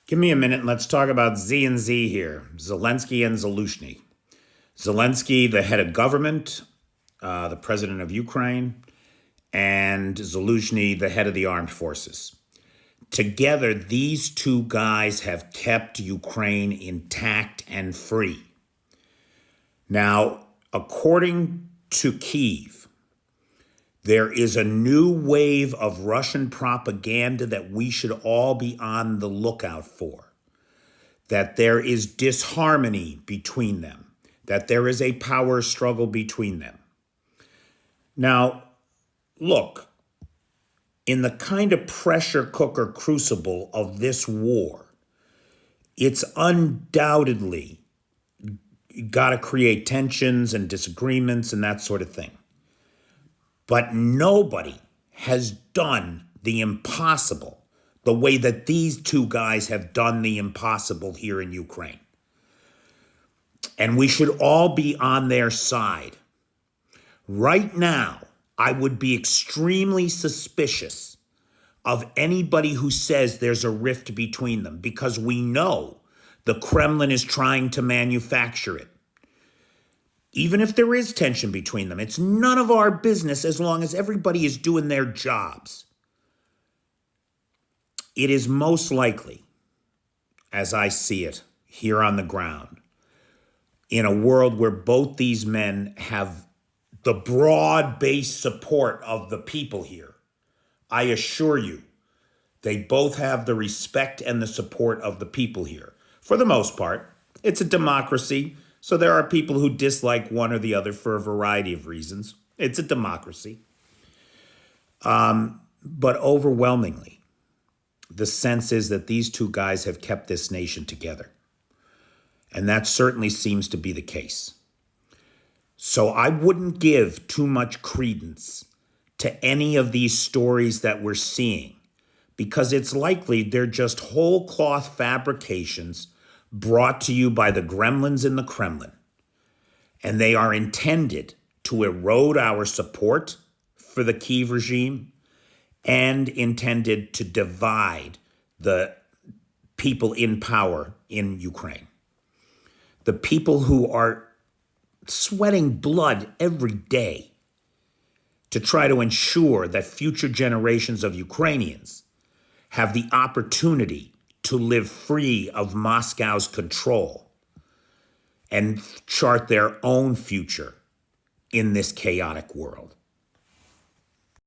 Give me a minute and let's talk about Z and Z here. Zelensky and Zaluzhny. Zelensky, the head of government, the president of Ukraine, and Zaluzhny, the head of the armed forces. Together, these two guys have kept Ukraine intact and free. Now, according to Kyiv, there is a new wave of Russian propaganda that we should all be on the lookout for. That there is disharmony between them, that there is a power struggle between them. Now, look, in the kind of pressure cooker crucible of this war, it's undoubtedly got to create tensions and disagreements and that sort of thing. But nobody has done the impossible the way that these two guys have done the impossible here in Ukraine. And we should all be on their side. Right now, I would be extremely suspicious of anybody who says there's a rift between them, because we know the Kremlin is trying to manufacture it. Even if there is tension between them, it's none of our business as long as everybody is doing their jobs. It is most likely, as I see it here on the ground, in a world where both these men have the broad-based support of the people here, I assure you, they both have the respect and the support of the people here. For the most part, it's a democracy, so there are people who dislike one or the other for a variety of reasons. It's a democracy. But overwhelmingly, the sense is that these two guys have kept this nation together. And that certainly seems to be the case. So I wouldn't give too much credence to any of these stories that we're seeing, because it's likely they're just whole cloth fabrications brought to you by the gremlins in the Kremlin. And they are intended to erode our support for the Kyiv regime and intended to divide the people in power in Ukraine. The people who are sweating blood every day to try to ensure that future generations of Ukrainians have the opportunity to live free of Moscow's control and chart their own future in this chaotic world.